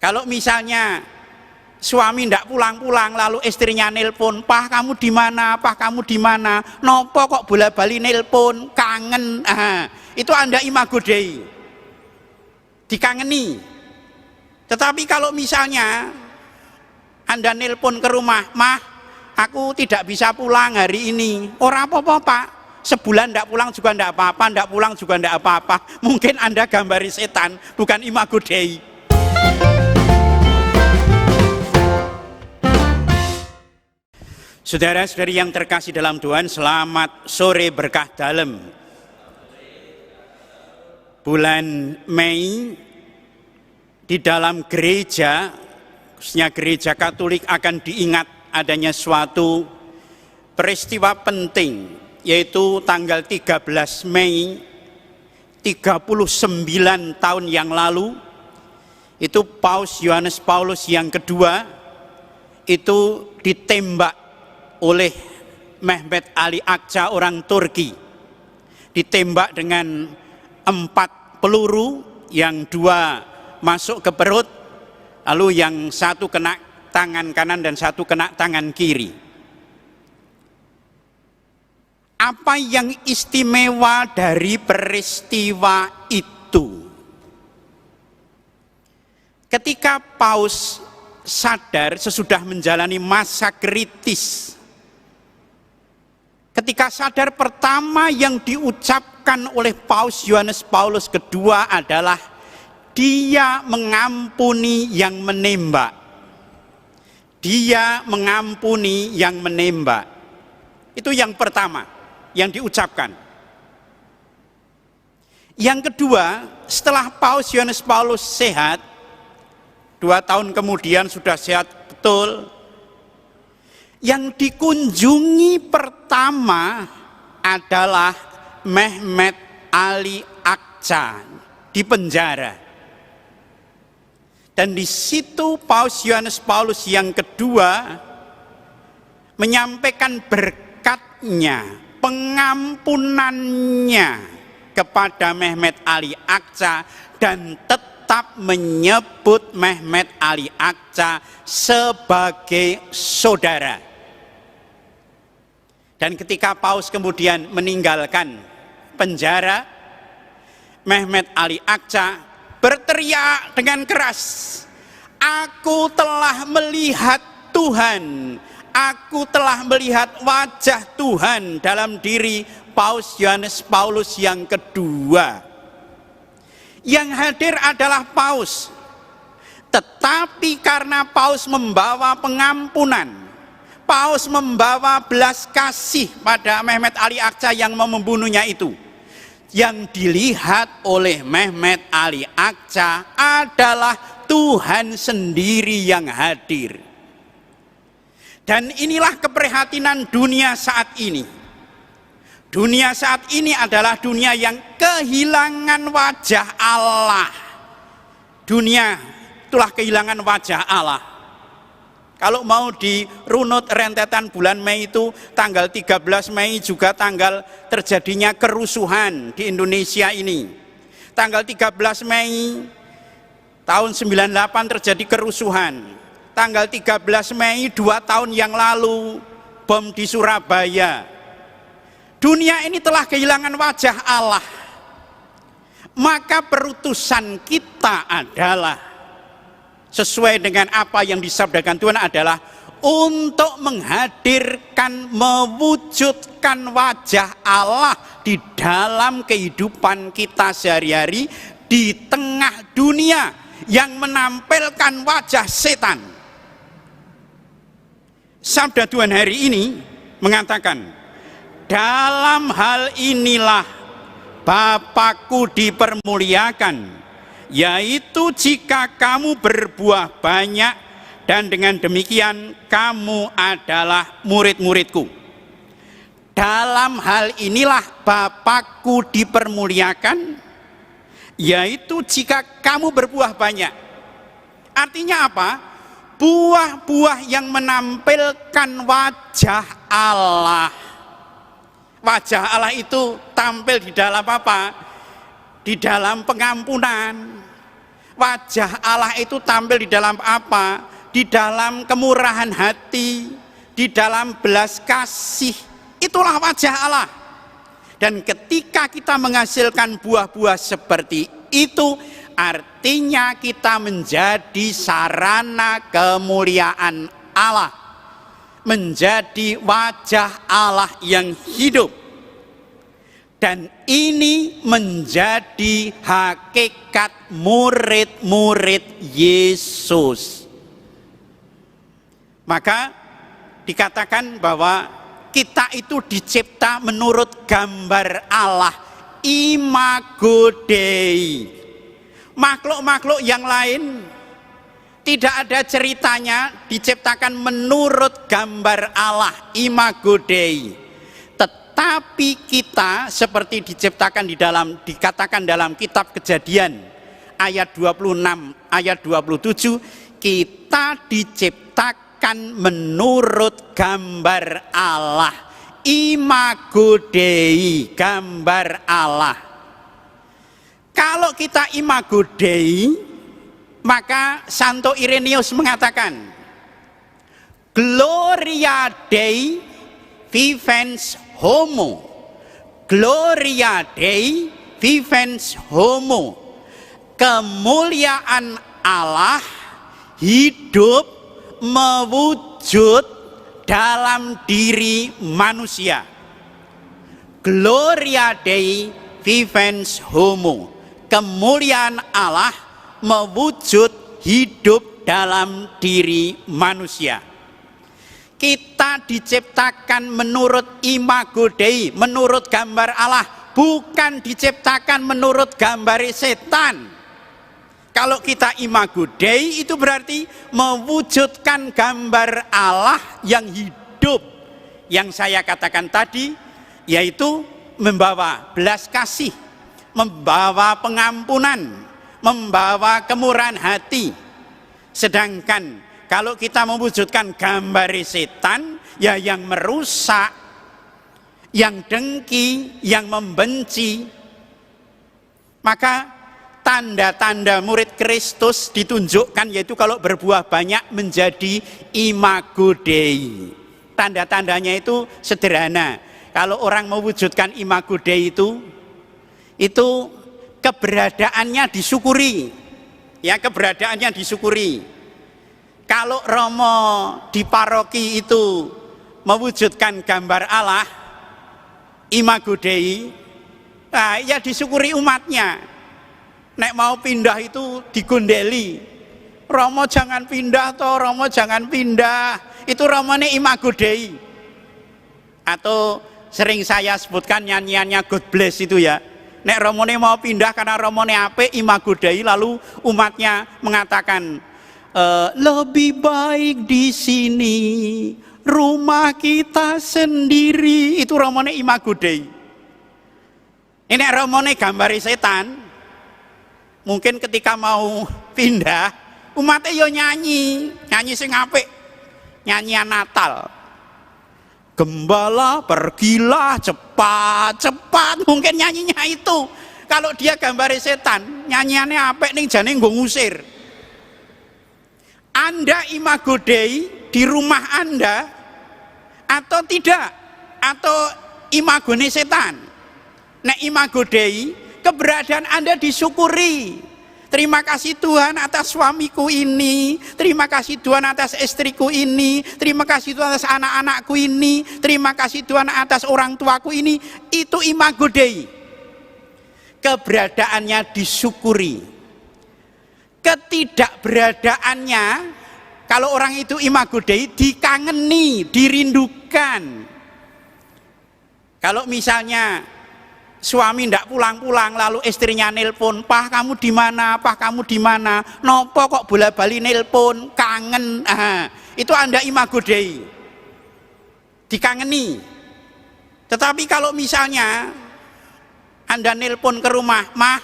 Kalau misalnya suami ndak pulang-pulang lalu istrinya nelpon, "Pah, kamu di mana? Pah, kamu di mana? Nopo kok bola-bali nelpon? Kangen." Itu Anda imago Dei. Dikangeni. Tetapi kalau misalnya Anda nelpon ke rumah, "Mah, aku tidak bisa pulang hari ini." Ora apa-apa, Pak. Sebulan ndak pulang juga ndak apa-apa, ndak pulang juga ndak apa-apa. Mungkin Anda gambari setan, bukan imago Dei. Saudara-saudari yang terkasih dalam Tuhan, selamat sore berkah dalam. Bulan Mei di dalam gereja, khususnya gereja Katolik, akan diingat adanya suatu peristiwa penting, yaitu tanggal 13 Mei 39 tahun yang lalu, itu Paus Yohanes Paulus yang kedua itu ditembak oleh Mehmet Ali Akça, orang Turki. Ditembak dengan 4 peluru, yang 2 masuk ke perut, lalu yang 1 kena tangan kanan dan 1 kena tangan kiri. Apa yang istimewa dari peristiwa itu? Ketika Paus sadar sesudah menjalani masa kritis, ketika sadar, pertama yang diucapkan oleh Paus Yohanes Paulus kedua adalah dia mengampuni yang menembak. Dia mengampuni yang menembak. Itu yang pertama yang diucapkan. Yang kedua, setelah Paus Yohanes Paulus sehat, 2 tahun kemudian sudah sehat betul, yang dikunjungi pertama adalah Mehmet Ali Akça di penjara. Dan di situ Paus Yohanes Paulus yang kedua menyampaikan berkatnya, pengampunannya kepada Mehmet Ali Akça, dan tetap menyebut Mehmet Ali Akça sebagai saudara. Dan ketika Paus kemudian meninggalkan penjara, Mehmet Ali Akça berteriak dengan keras, "Aku telah melihat Tuhan, aku telah melihat wajah Tuhan" dalam diri Paus Yohanes Paulus yang kedua. Yang hadir adalah Paus, tetapi karena Paus membawa pengampunan, Paus membawa belas kasih pada Mehmet Ali Akça yang mau membunuhnya itu, yang dilihat oleh Mehmet Ali Akça adalah Tuhan sendiri yang hadir. Dan inilah keprihatinan dunia saat ini. Dunia saat ini adalah dunia yang kehilangan wajah Allah. Dunia itulah kehilangan wajah Allah. Kalau mau dirunut rentetan bulan Mei itu, tanggal 13 Mei juga tanggal terjadinya kerusuhan di Indonesia ini. Tanggal 13 Mei tahun 98 terjadi kerusuhan. Tanggal 13 Mei 2 tahun yang lalu bom di Surabaya. Dunia ini telah kehilangan wajah Allah. Maka perutusan kita adalah, sesuai dengan apa yang disabdakan Tuhan, adalah untuk menghadirkan, mewujudkan wajah Allah di dalam kehidupan kita sehari-hari di tengah dunia yang menampilkan wajah setan. Sabda Tuhan hari ini mengatakan, "Dalam hal inilah Bapakku dipermuliakan, yaitu jika kamu berbuah banyak, dan dengan demikian kamu adalah murid-muridku." Dalam hal inilah Bapakku dipermuliakan, yaitu jika kamu berbuah banyak. Artinya apa? Buah-buah yang menampilkan wajah Allah. Wajah Allah itu tampil di dalam apa? Di dalam pengampunan. Wajah Allah itu tampil di dalam apa? Di dalam kemurahan hati, di dalam belas kasih. Itulah wajah Allah. Dan ketika kita menghasilkan buah-buah seperti itu, artinya kita menjadi sarana kemuliaan Allah, menjadi wajah Allah yang hidup. Dan ini menjadi hakikat murid-murid Yesus. Maka dikatakan bahwa kita itu dicipta menurut gambar Allah, imago Dei. Makhluk-makhluk yang lain tidak ada ceritanya diciptakan menurut gambar Allah, imago Dei. Tetapi kita seperti diciptakan dikatakan dalam kitab Kejadian ayat 26, ayat 27, kita diciptakan menurut gambar Allah, imago Dei, gambar Allah. Kalau kita imago Dei, maka Santo Irenaeus mengatakan, Gloria Dei vivens homo, Gloria Dei vivens homo. Kemuliaan Allah hidup mewujud dalam diri manusia. Gloria Dei vivens homo. Kemuliaan Allah mewujud hidup dalam diri manusia. Kita diciptakan menurut imago Dei, menurut gambar Allah, bukan diciptakan menurut gambar setan. Kalau kita imago Dei itu berarti mewujudkan gambar Allah yang hidup. Yang saya katakan tadi, yaitu membawa belas kasih, membawa pengampunan, membawa kemurahan hati. Sedangkan kalau kita mewujudkan gambar setan, ya yang merusak, yang dengki, yang membenci, maka tanda-tanda murid Kristus ditunjukkan, yaitu kalau berbuah banyak menjadi imago Dei. Tanda-tandanya itu sederhana. Kalau orang mewujudkan imago Dei itu keberadaannya disyukuri. Ya, keberadaannya disyukuri. Kalau Romo di paroki itu mewujudkan gambar Allah, imago Dei, nah, ya disyukuri umatnya. Nek mau pindah itu digondeli. Romo jangan pindah toh, Romo jangan pindah. Itu Romone imago Dei. Atau sering saya sebutkan nyanyiannya God Bless itu ya. Nek Romone mau pindah karena Romone apik, imago Dei, lalu umatnya mengatakan, lebih baik di sini, rumah kita sendiri. Itu Romone imago Dei. Ini Romone gambari setan. Mungkin ketika mau pindah, umatnya yo nyanyi sing apik, nyanyian Natal. Gembala pergilah cepat-cepat, mungkin nyanyinya itu. Kalau dia gambari setan, nyanyiannya apik ning jane nggo ngusir. Anda imago Dei di rumah Anda atau tidak, atau imagone setan. Nek imago Dei, keberadaan Anda disyukuri. Terima kasih Tuhan atas suamiku ini, terima kasih Tuhan atas istriku ini, terima kasih Tuhan atas anak-anakku ini, terima kasih Tuhan atas orang tuaku ini. Itu imago Dei. Keberadaannya disyukuri. Ketidakberadaannya, kalau orang itu imago Dei, dikangeni, dirindukan. Kalau misalnya suami ndak pulang-pulang, lalu istrinya nelpon, "Pah, kamu di mana? Pah, kamu di mana? Nopo kok bola-bali nelpon? Kangen." Itu Anda imago Dei. Dikangeni. Tetapi kalau misalnya Anda nelpon ke rumah, "Mah,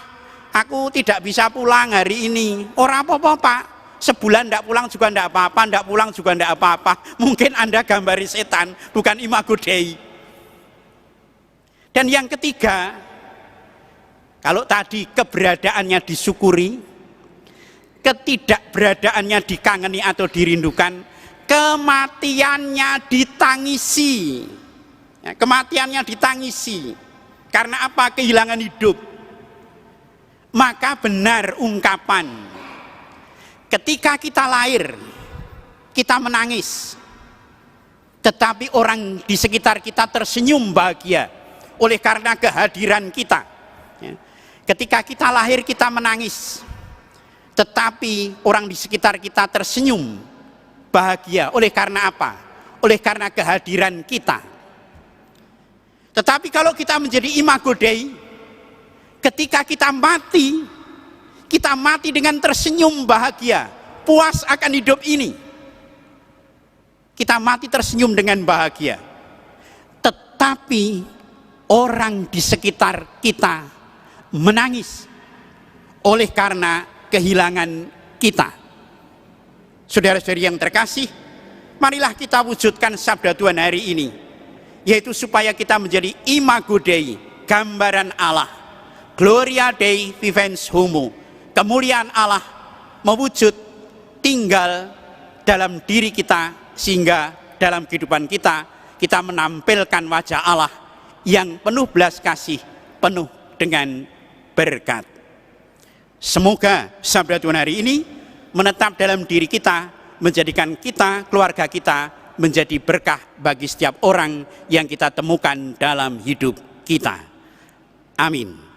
aku tidak bisa pulang hari ini." Ora apa-apa, Pak. Sebulan ndak pulang juga ndak apa-apa, ndak pulang juga ndak apa-apa. Mungkin Anda gambari setan, bukan imago Dei. Dan yang ketiga, kalau tadi keberadaannya disyukuri, ketidakberadaannya dikangeni atau dirindukan, kematiannya ditangisi. Ya, kematiannya ditangisi. Karena apa? Kehilangan hidup. Maka benar ungkapan, ketika kita lahir, kita menangis, tetapi orang di sekitar kita tersenyum bahagia oleh karena kehadiran kita. Ya. Ketika kita lahir kita menangis, tetapi orang di sekitar kita tersenyum bahagia oleh karena apa? Oleh karena kehadiran kita. Tetapi kalau kita menjadi imago Dei, ketika kita mati dengan tersenyum bahagia, puas akan hidup ini. Kita mati tersenyum dengan bahagia. Tetapi orang di sekitar kita menangis oleh karena kehilangan kita. Saudara-saudari yang terkasih, marilah kita wujudkan sabda Tuhan hari ini, yaitu supaya kita menjadi imago Dei, gambaran Allah. Gloria Dei vivens homo, kemuliaan Allah mewujud tinggal dalam diri kita, sehingga dalam kehidupan kita menampilkan wajah Allah yang penuh belas kasih, penuh dengan berkat. Semoga sabda Tuhan hari ini menetap dalam diri kita, menjadikan kita, keluarga kita menjadi berkah bagi setiap orang yang kita temukan dalam hidup kita. Amin.